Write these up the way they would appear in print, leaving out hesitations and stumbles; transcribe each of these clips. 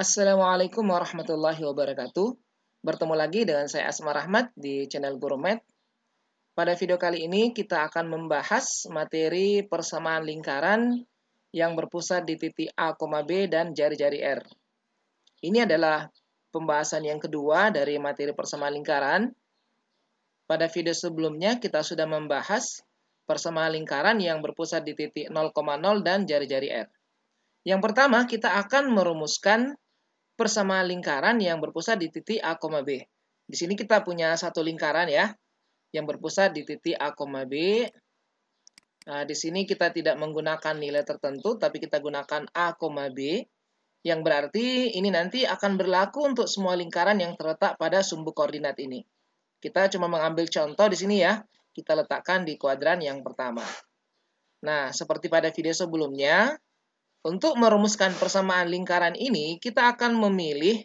Assalamualaikum warahmatullahi wabarakatuh. Bertemu lagi dengan saya Asma Rahmat di channel Guru Math. Pada video kali ini kita akan membahas materi persamaan lingkaran yang berpusat di titik A, B dan jari-jari R. Ini adalah pembahasan yang kedua dari materi persamaan lingkaran. Pada video sebelumnya kita sudah membahas persamaan lingkaran yang berpusat di titik 0,0 dan jari-jari R. Yang pertama kita akan merumuskan persamaan lingkaran yang berpusat di titik A, B. Di sini kita punya satu lingkaran ya, yang berpusat di titik A, B. Nah, di sini kita tidak menggunakan nilai tertentu, tapi kita gunakan A, B, yang berarti ini nanti akan berlaku untuk semua lingkaran yang terletak pada sumbu koordinat ini. Kita cuma mengambil contoh di sini ya, kita letakkan di kuadran yang pertama. Nah, seperti pada video sebelumnya, untuk merumuskan persamaan lingkaran ini, kita akan memilih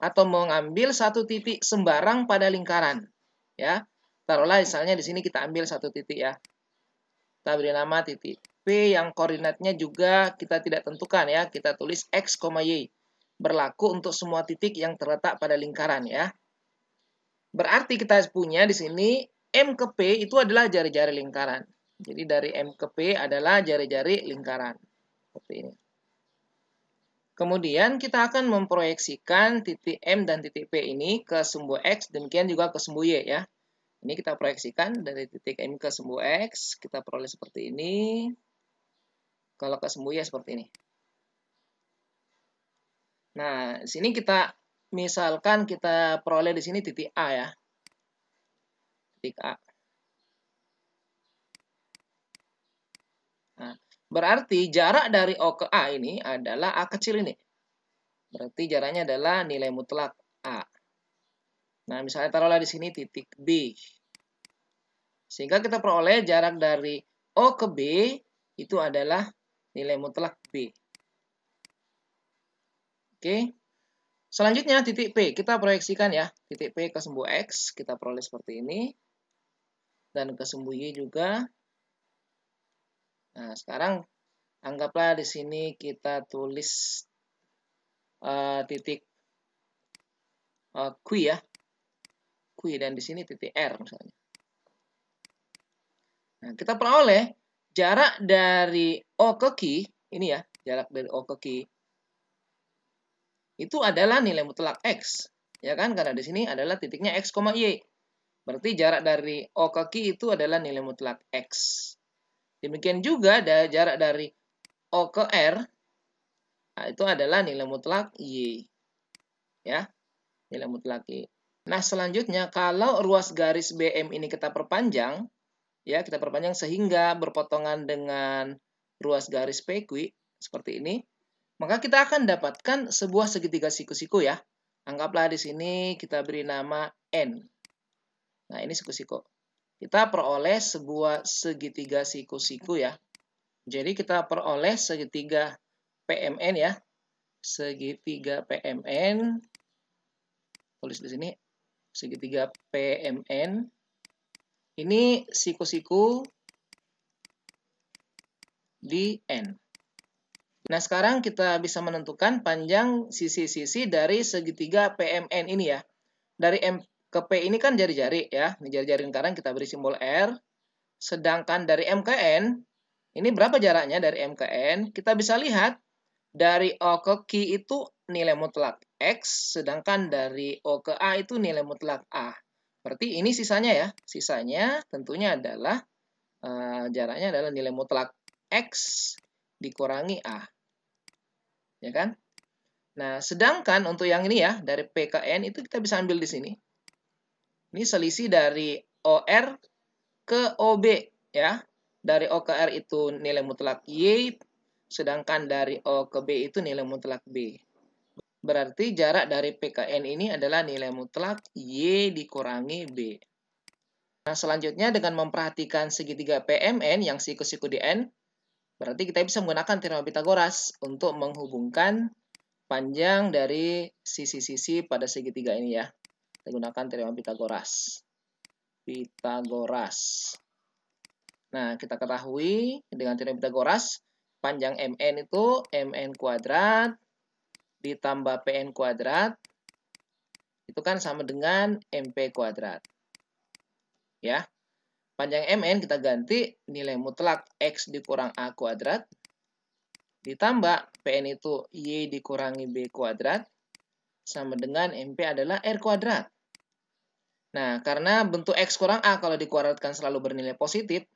atau mengambil satu titik sembarang pada lingkaran. Ya, taruhlah misalnya di sini kita ambil satu titik ya. Kita beri nama titik P yang koordinatnya juga kita tidak tentukan ya. Kita tulis X, Y. Berlaku untuk semua titik yang terletak pada lingkaran ya. Berarti kita punya di sini M ke P itu adalah jari-jari lingkaran. Jadi dari M ke P adalah jari-jari lingkaran. Seperti ini. Kemudian kita akan memproyeksikan titik M dan titik P ini ke sumbu X, demikian juga ke sumbu Y ya. Ini kita proyeksikan dari titik M ke sumbu X, kita peroleh seperti ini. Kalau ke sumbu Y seperti ini. Nah, di sini kita misalkan kita peroleh di sini titik A ya. Titik A. Nah, berarti jarak dari O ke A ini adalah A kecil ini. Berarti jaraknya adalah nilai mutlak A. Nah, misalnya taruhlah di sini titik B. Sehingga kita peroleh jarak dari O ke B itu adalah nilai mutlak B. Oke. Selanjutnya titik P. Kita proyeksikan ya. Titik P ke sumbu X. Kita peroleh seperti ini. Dan ke sumbu Y juga. Nah, sekarang anggaplah di sini kita tulis titik Q ya. Q dan di sini titik R misalnya. Nah, kita peroleh jarak dari O ke Q. Ini ya. Jarak dari O ke Q. Itu adalah nilai mutlak X. Ya kan? Karena di sini adalah titiknya X, Y. Berarti jarak dari O ke Q itu adalah nilai mutlak X. Demikian juga jarak dari O ke R. Nah, itu adalah nilai mutlak Y. Ya, nilai mutlak Y. Nah, selanjutnya kalau ruas garis BM ini kita perpanjang, ya kita perpanjang sehingga berpotongan dengan ruas garis PQ seperti ini, maka kita akan dapatkan sebuah segitiga siku-siku ya. Anggaplah di sini kita beri nama N. Nah, ini siku-siku. Kita peroleh sebuah segitiga siku-siku ya. Jadi kita peroleh segitiga PMN ya. Segitiga PMN. Tulis di sini segitiga PMN. Ini siku-siku di N. Nah, sekarang kita bisa menentukan panjang sisi-sisi dari segitiga PMN ini ya. Dari M ke P ini kan jari-jari ya. Ini jari-jari lingkaran kita beri simbol R. Sedangkan dari M ke N, ini berapa jaraknya dari M ke N? Kita bisa lihat dari O ke Q itu nilai mutlak X, sedangkan dari O ke A itu nilai mutlak A. Berarti ini sisanya ya. Sisanya tentunya adalah jaraknya adalah nilai mutlak X dikurangi A. Ya kan? Nah, sedangkan untuk yang ini ya, dari P ke N itu kita bisa ambil di sini. Ini selisih dari OR ke OB ya. Dari O ke R itu nilai mutlak Y, sedangkan dari O ke B itu nilai mutlak B. Berarti jarak dari P ke N ini adalah nilai mutlak Y dikurangi B. Nah, selanjutnya dengan memperhatikan segitiga PMN yang siku-siku di N, berarti kita bisa menggunakan teorema Pitagoras untuk menghubungkan panjang dari sisi-sisi pada segitiga ini ya. Kita gunakan teorema Pitagoras. Nah, kita ketahui dengan teorema Pitagoras, panjang MN itu MN kuadrat ditambah PN kuadrat, itu kan sama dengan MP kuadrat. Ya, panjang MN kita ganti nilai mutlak X dikurang A kuadrat, ditambah PN itu Y dikurangi B kuadrat, sama dengan MP adalah R kuadrat. Nah, karena bentuk X kurang A kalau dikuadratkan selalu bernilai positif,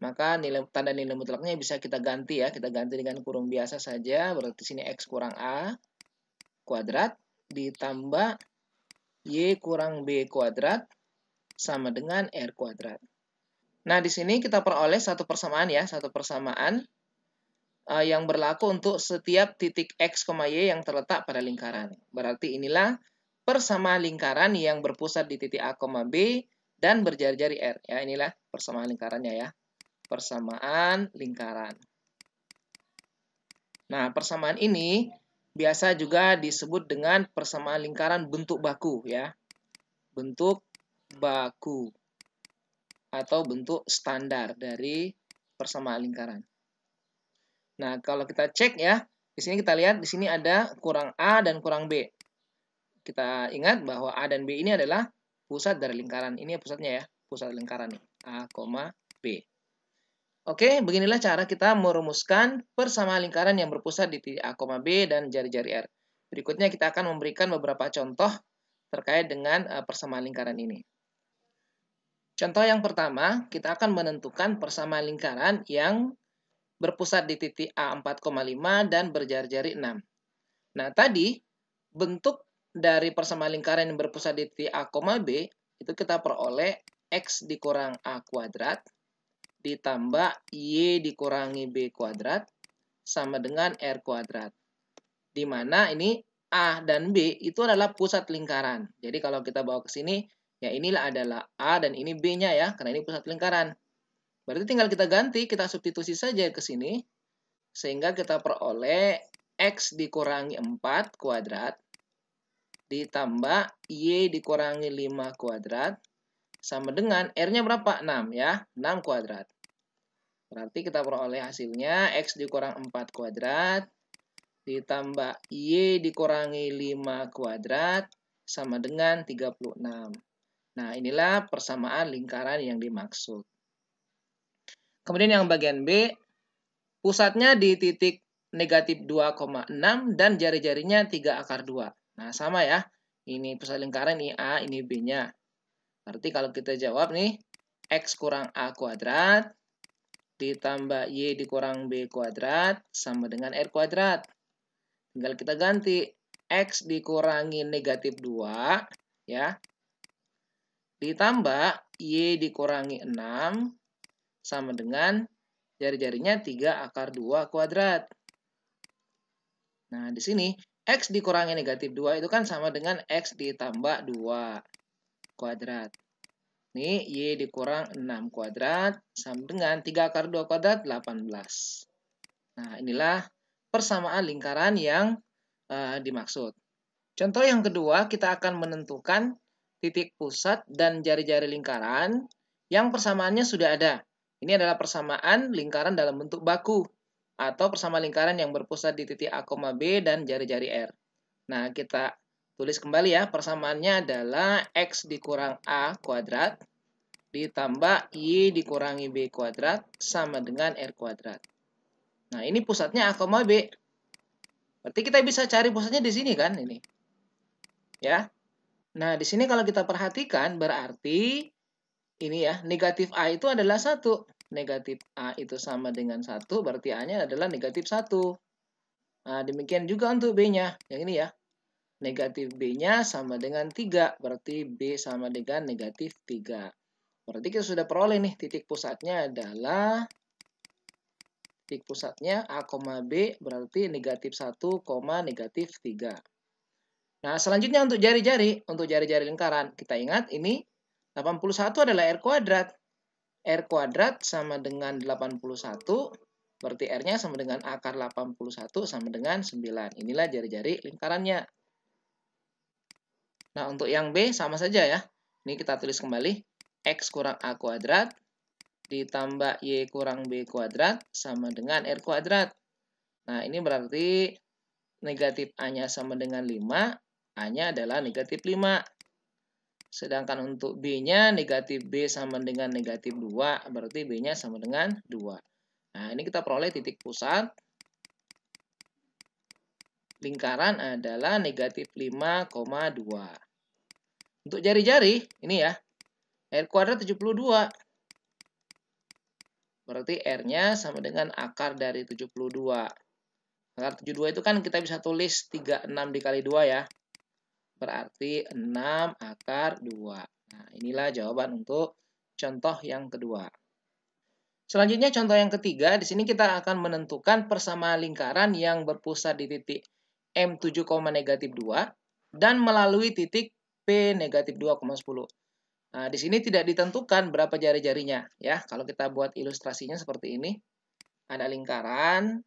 maka tanda nilai mutlaknya bisa kita ganti ya. Kita ganti dengan kurung biasa saja, berarti sini X kurang A kuadrat, ditambah Y kurang B kuadrat, sama dengan R kuadrat. Nah, di sini kita peroleh satu persamaan ya, satu persamaan yang berlaku untuk setiap titik X, Y yang terletak pada lingkaran. Berarti inilah persamaan lingkaran yang berpusat di titik A, B dan berjari-jari R. Ya, inilah persamaan lingkarannya ya. Persamaan lingkaran. Nah, persamaan ini biasa juga disebut dengan persamaan lingkaran bentuk baku ya. Bentuk baku atau bentuk standar dari persamaan lingkaran. Nah, kalau kita cek ya, di sini kita lihat di sini ada kurang A dan kurang B. Kita ingat bahwa A dan B ini adalah pusat dari lingkaran. Ini pusatnya ya, pusat lingkaran nih, A, B. Oke, beginilah cara kita merumuskan persamaan lingkaran yang berpusat di titik A, B dan jari-jari R. Berikutnya kita akan memberikan beberapa contoh terkait dengan persamaan lingkaran ini. Contoh yang pertama, kita akan menentukan persamaan lingkaran yang berpusat di titik A 4,5 dan berjari-jari 6. Nah, tadi bentuk dari persamaan lingkaran yang berpusat di titik A, B itu kita peroleh X dikurang A kuadrat ditambah Y dikurangi B kuadrat sama dengan R kuadrat. Di mana ini A dan B itu adalah pusat lingkaran. Jadi kalau kita bawa ke sini, ya inilah adalah A dan ini B-nya ya, karena ini pusat lingkaran. Berarti tinggal kita ganti, kita substitusi saja ke sini. Sehingga kita peroleh X dikurangi 4 kuadrat ditambah Y dikurangi 5 kuadrat sama dengan R-nya berapa? 6 ya, 6 kuadrat. Berarti kita peroleh hasilnya X dikurang 4 kuadrat ditambah Y dikurangi 5 kuadrat sama dengan 36. Nah, inilah persamaan lingkaran yang dimaksud. Kemudian yang bagian B, pusatnya di titik negatif 2,6 dan jari-jarinya 3 akar 2. Nah, sama ya. Ini pusat lingkaran, ini A, ini B-nya. Berarti kalau kita jawab nih, X kurang A kuadrat ditambah Y dikurang B kuadrat sama dengan R kuadrat. Tinggal kita ganti. X dikurangi negatif 2, ya. Ditambah Y dikurangi 6 sama dengan jari-jarinya 3 akar 2 kuadrat. Nah, di sini X dikurangi negatif 2 itu kan sama dengan X ditambah 2 kuadrat. Ini Y dikurang 6 kuadrat sama dengan 3 akar 2 kuadrat 18. Nah, inilah persamaan lingkaran yang dimaksud. Contoh yang kedua, kita akan menentukan titik pusat dan jari-jari lingkaran yang persamaannya sudah ada. Ini adalah persamaan lingkaran dalam bentuk baku atau persamaan lingkaran yang berpusat di titik A, B dan jari-jari R. Nah, kita tulis kembali ya, persamaannya adalah X dikurang A kuadrat ditambah Y dikurangi B kuadrat sama dengan R kuadrat. Nah, ini pusatnya A, B. Berarti kita bisa cari pusatnya di sini kan, ini. Ya. Nah, di sini kalau kita perhatikan berarti ini ya, negatif A itu adalah 1. Negatif A itu sama dengan 1, berarti A-nya adalah negatif 1. Nah, demikian juga untuk B-nya. Yang ini ya. Negatif B-nya sama dengan 3, berarti B sama dengan negatif 3. Berarti kita sudah peroleh nih, titik pusatnya adalah titik pusatnya A, B berarti negatif 1, negatif 3. Nah, selanjutnya untuk jari-jari lingkaran, kita ingat ini 81 adalah R kuadrat. R kuadrat sama dengan 81, berarti R-nya sama dengan akar 81 sama dengan 9. Inilah jari-jari lingkarannya. Nah, untuk yang B sama saja ya. Ini kita tulis kembali. X kurang A kuadrat ditambah Y kurang B kuadrat sama dengan R kuadrat. Nah, ini berarti negatif A-nya sama dengan 5, A-nya adalah negatif 5. Sedangkan untuk B-nya negatif B sama dengan negatif 2, berarti B-nya sama dengan 2. Nah, ini kita peroleh titik pusat lingkaran adalah negatif 5,2. Untuk jari-jari, ini ya, R kuadrat 72. Berarti R-nya sama dengan akar dari 72. Akar 72 itu kan kita bisa tulis 36 dikali 2 ya. Berarti 6 akar 2. Nah, inilah jawaban untuk contoh yang kedua. Selanjutnya contoh yang ketiga, di sini kita akan menentukan persamaan lingkaran yang berpusat di titik M7, negatif 2 dan melalui titik P negatif 2,10. Nah, di sini tidak ditentukan berapa jari-jarinya ya. Kalau kita buat ilustrasinya seperti ini. Ada lingkaran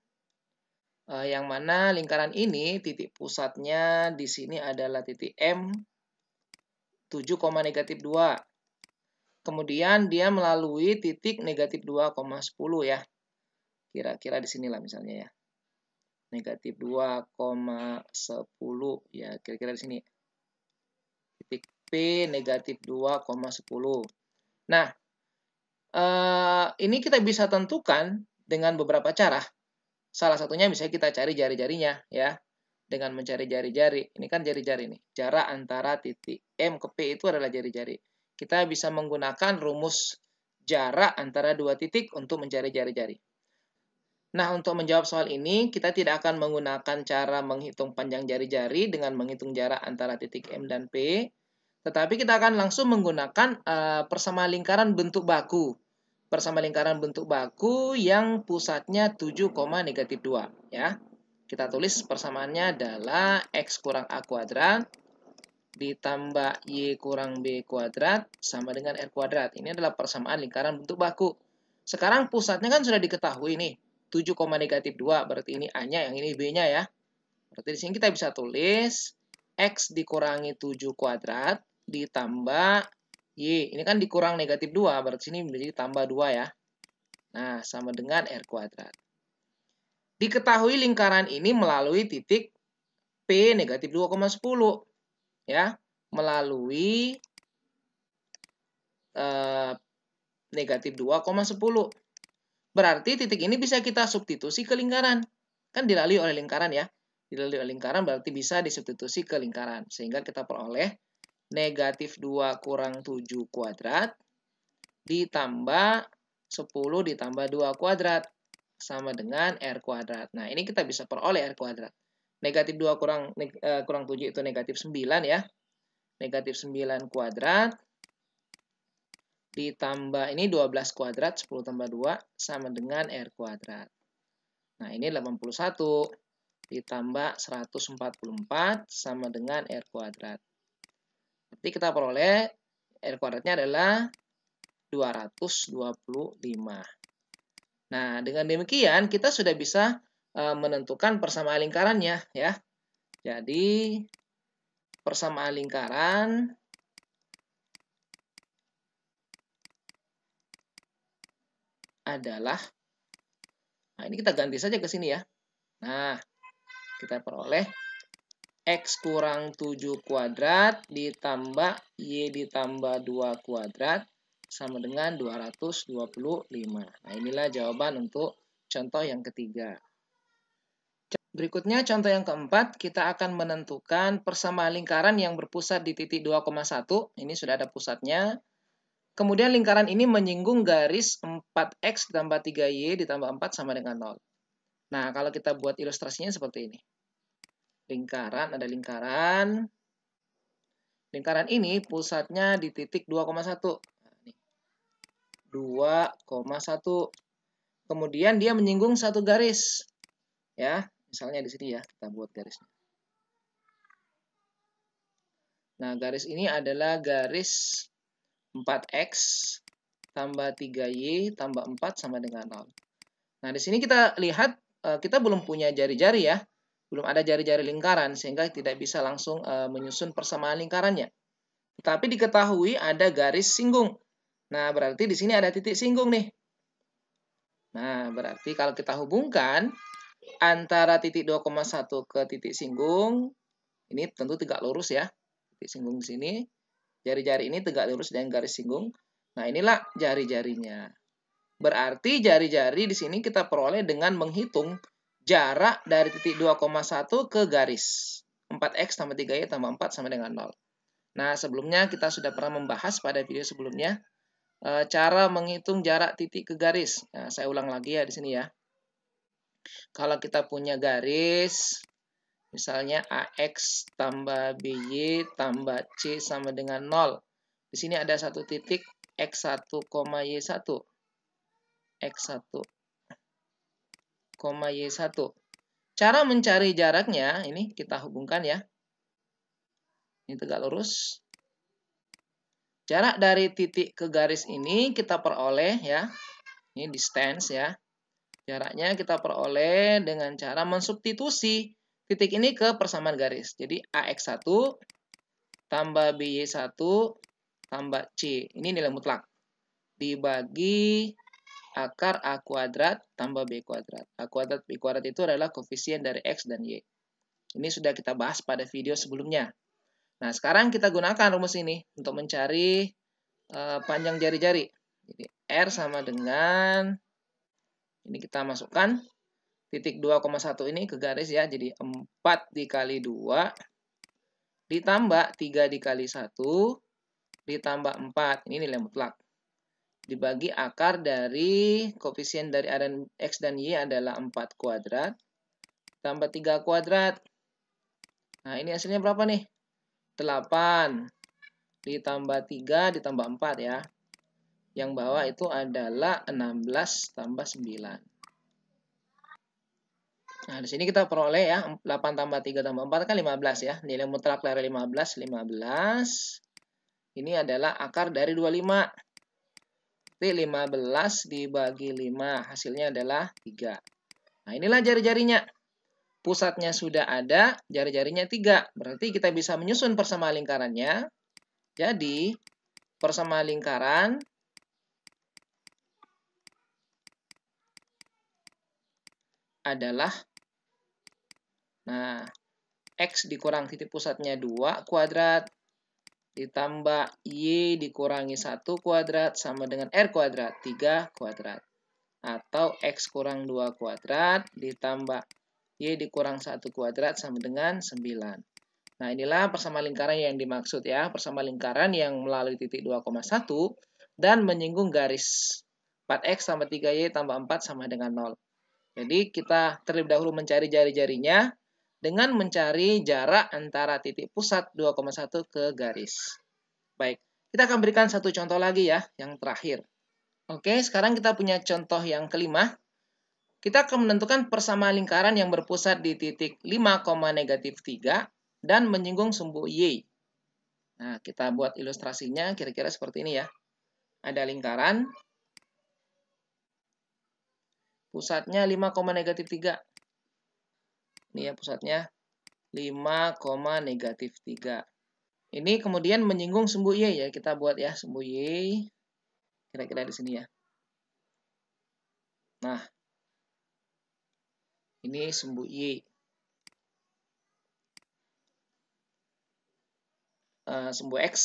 yang mana lingkaran ini titik pusatnya di sini adalah titik M 7, negatif 2. Kemudian dia melalui titik negatif 2,10 ya. Kira-kira di sinilah misalnya ya. Negatif 2,10 ya, kira-kira di sini. Titik P negatif 2,10. Nah, ini kita bisa tentukan dengan beberapa cara. Salah satunya bisa kita cari jari-jarinya ya. Dengan mencari jari-jari. Ini kan jari-jari nih. Jarak antara titik M ke P itu adalah jari-jari. Kita bisa menggunakan rumus jarak antara dua titik untuk mencari jari-jari. Nah, untuk menjawab soal ini, kita tidak akan menggunakan cara menghitung panjang jari-jari dengan menghitung jarak antara titik M dan P, tetapi kita akan langsung menggunakan persamaan lingkaran bentuk baku. Persamaan lingkaran bentuk baku yang pusatnya 7, negatif 2. Ya. Kita tulis persamaannya adalah X kurang A kuadrat ditambah Y kurang B kuadrat sama dengan R kuadrat. Ini adalah persamaan lingkaran bentuk baku. Sekarang pusatnya kan sudah diketahui nih. 7, negatif 2, berarti ini A-nya, yang ini B-nya ya. Berarti di sini kita bisa tulis X dikurangi 7 kuadrat ditambah Y. Ini kan dikurang negatif 2, berarti sini menjadi tambah 2 ya. Nah, sama dengan R kuadrat. Diketahui lingkaran ini melalui titik P negatif 2,10. Ya, melalui negatif 2,10. Berarti titik ini bisa kita substitusi ke lingkaran. Kan dilalui oleh lingkaran ya. Dilalui oleh lingkaran berarti bisa disubstitusi ke lingkaran. Sehingga kita peroleh negatif 2 kurang 7 kuadrat ditambah 10 ditambah 2 kuadrat sama dengan R kuadrat. Nah, ini kita bisa peroleh R kuadrat. Negatif 2 kurang 7 itu negatif 9 ya. Negatif 9 kuadrat ditambah ini 12 kuadrat, 10 tambah 2, sama dengan R kuadrat. Nah, ini 81 ditambah 144 sama dengan R kuadrat. Berarti kita peroleh R kuadratnya adalah 225. Nah, dengan demikian kita sudah bisa menentukan persamaan lingkarannya ya. Jadi, persamaan lingkaran adalah, nah ini kita ganti saja ke sini ya. Nah, kita peroleh X kurang 7 kuadrat ditambah Y ditambah 2 kuadrat sama dengan 225. Nah, inilah jawaban untuk contoh yang ketiga. Berikutnya contoh yang keempat, kita akan menentukan persamaan lingkaran yang berpusat di titik 2,1. Ini sudah ada pusatnya. Kemudian lingkaran ini menyinggung garis 4X ditambah 3Y ditambah 4 sama dengan 0. Nah, kalau kita buat ilustrasinya seperti ini. Lingkaran, ada lingkaran. Lingkaran ini pusatnya di titik 2,1. 2,1. Kemudian dia menyinggung satu garis. Ya, misalnya di sini ya, kita buat garisnya. Nah, garis ini adalah garis 4X tambah 3Y tambah 4 sama dengan 0. Nah, di sini kita lihat kita belum punya jari-jari ya. Belum ada jari-jari lingkaran sehingga tidak bisa langsung menyusun persamaan lingkarannya. Tapi diketahui ada garis singgung. Nah, berarti di sini ada titik singgung nih. Nah, berarti kalau kita hubungkan antara titik 2,1 ke titik singgung. Ini tentu tegak lurus ya. Titik singgung di sini. Jari-jari ini tegak lurus dengan garis singgung. Nah, inilah jari-jarinya. Berarti jari-jari di sini kita peroleh dengan menghitung jarak dari titik 2,1 ke garis. 4x tambah 3y tambah 4 sama dengan 0. Nah, sebelumnya kita sudah pernah membahas pada video sebelumnya cara menghitung jarak titik ke garis. Nah, saya ulang lagi ya di sini ya. Kalau kita punya garis, misalnya AX tambah BY tambah C sama dengan 0. Di sini ada satu titik X1, Y1. X1, Y1. Cara mencari jaraknya, ini kita hubungkan ya. Ini tegak lurus. Jarak dari titik ke garis ini kita peroleh ya. Ini distance ya. Jaraknya kita peroleh dengan cara mensubstitusi titik ini ke persamaan garis. Jadi AX1 tambah BY1 tambah C. Ini nilai mutlak. Dibagi akar A kuadrat tambah B kuadrat. A kuadrat, B kuadrat itu adalah koefisien dari X dan Y. Ini sudah kita bahas pada video sebelumnya. Nah, sekarang kita gunakan rumus ini untuk mencari panjang jari-jari. Jadi R sama dengan, ini kita masukkan titik 2,1 ini ke garis ya. Jadi 4 dikali 2 ditambah 3 dikali 1 ditambah 4. Ini nilai mutlak. Dibagi akar dari koefisien dari A dan X dan Y adalah 4 kuadrat tambah 3 kuadrat. Nah, ini hasilnya berapa nih? 8 ditambah 3 ditambah 4 ya. Yang bawah itu adalah 16 tambah 9. Nah, di sini kita peroleh ya, 8 tambah 3 tambah 4 kan 15 ya. Nilai mutlak dari 15, 15. Ini adalah akar dari 25. Jadi 15 dibagi 5, hasilnya adalah 3. Nah, inilah jari-jarinya. Pusatnya sudah ada, jari-jarinya 3. Berarti kita bisa menyusun persamaan lingkarannya. Jadi, persamaan lingkaran adalah, nah, X dikurang titik pusatnya 2 kuadrat, ditambah Y dikurangi 1 kuadrat sama dengan R kuadrat, 3 kuadrat. Atau X kurang 2 kuadrat ditambah Y dikurang 1 kuadrat sama dengan 9. Nah, inilah persamaan lingkaran yang dimaksud ya. Persamaan lingkaran yang melalui titik 2,1 dan menyinggung garis. 4X tambah 3Y tambah 4 sama dengan 0. Jadi, kita terlebih dahulu mencari jari-jarinya dengan mencari jarak antara titik pusat 2,1 ke garis. Baik, kita akan berikan satu contoh lagi ya, yang terakhir. Oke, sekarang kita punya contoh yang kelima. Kita akan menentukan persamaan lingkaran yang berpusat di titik 5,-3 dan menyinggung sumbu Y. Nah, kita buat ilustrasinya kira-kira seperti ini ya. Ada lingkaran, pusatnya 5,-3. Ini ya pusatnya 5,-3. Ini kemudian menyinggung sumbu Y ya. Kita buat ya sumbu Y. Kira-kira di sini ya. Nah, ini sumbu Y. Sumbu X.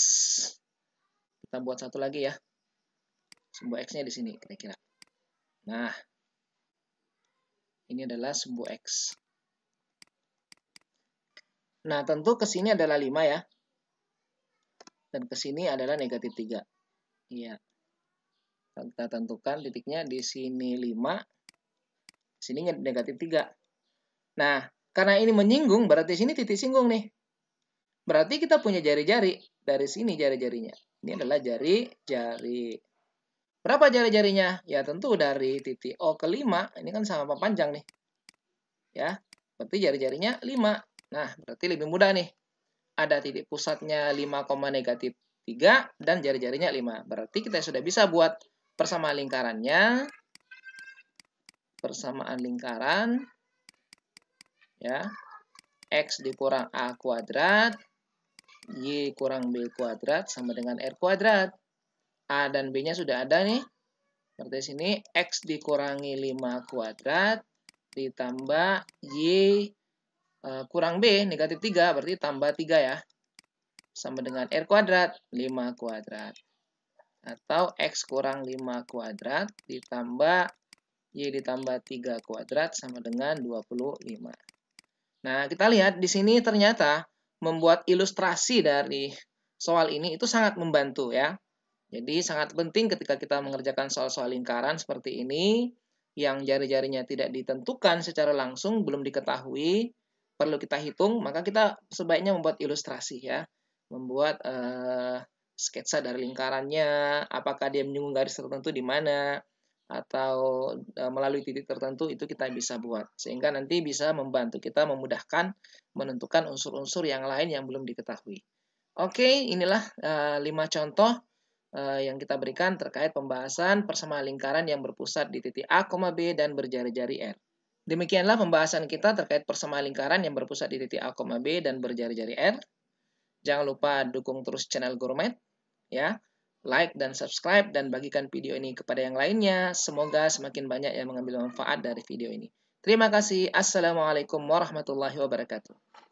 Kita buat satu lagi ya. Sumbu X-nya di sini kira-kira. Nah, ini adalah sumbu X. Nah, tentu ke sini adalah 5 ya. Dan ke sini adalah -3. Iya. Kita tentukan titiknya di sini 5, sini -3. Nah, karena ini menyinggung, berarti sini titik singgung nih. Berarti kita punya jari-jari. Dari sini jari-jarinya. Ini adalah jari-jari. Berapa jari-jarinya? Ya, tentu dari titik O ke 5. Ini kan sama panjang nih. Ya, berarti jari-jarinya 5. Nah, berarti lebih mudah nih. Ada titik pusatnya 5,-3 dan jari-jarinya 5. Berarti kita sudah bisa buat persamaan lingkarannya. Persamaan lingkaran ya. X dikurang A kuadrat, Y kurang B kuadrat sama dengan R kuadrat. A dan B-nya sudah ada nih. Berarti sini X dikurangi 5 kuadrat, ditambah Y kurang B, negatif 3, berarti tambah 3 ya. Sama dengan R kuadrat, 5 kuadrat. Atau X kurang 5 kuadrat ditambah Y ditambah 3 kuadrat sama dengan 25. Nah, kita lihat di sini ternyata membuat ilustrasi dari soal ini itu sangat membantu ya. Jadi sangat penting ketika kita mengerjakan soal-soal lingkaran seperti ini, yang jari-jarinya tidak ditentukan secara langsung, belum diketahui, perlu kita hitung, maka kita sebaiknya membuat ilustrasi ya. Membuat sketsa dari lingkarannya, apakah dia menyinggung garis tertentu di mana, atau melalui titik tertentu, itu kita bisa buat. Sehingga nanti bisa membantu kita memudahkan menentukan unsur-unsur yang lain yang belum diketahui. Oke, inilah 5 contoh yang kita berikan terkait pembahasan persamaan lingkaran yang berpusat di titik A, B, dan berjari-jari R. Demikianlah pembahasan kita terkait persamaan lingkaran yang berpusat di titik A, B, dan berjari-jari R. Jangan lupa dukung terus channel Gurumed, ya. Like dan subscribe dan bagikan video ini kepada yang lainnya. Semoga semakin banyak yang mengambil manfaat dari video ini. Terima kasih. Assalamualaikum warahmatullahi wabarakatuh.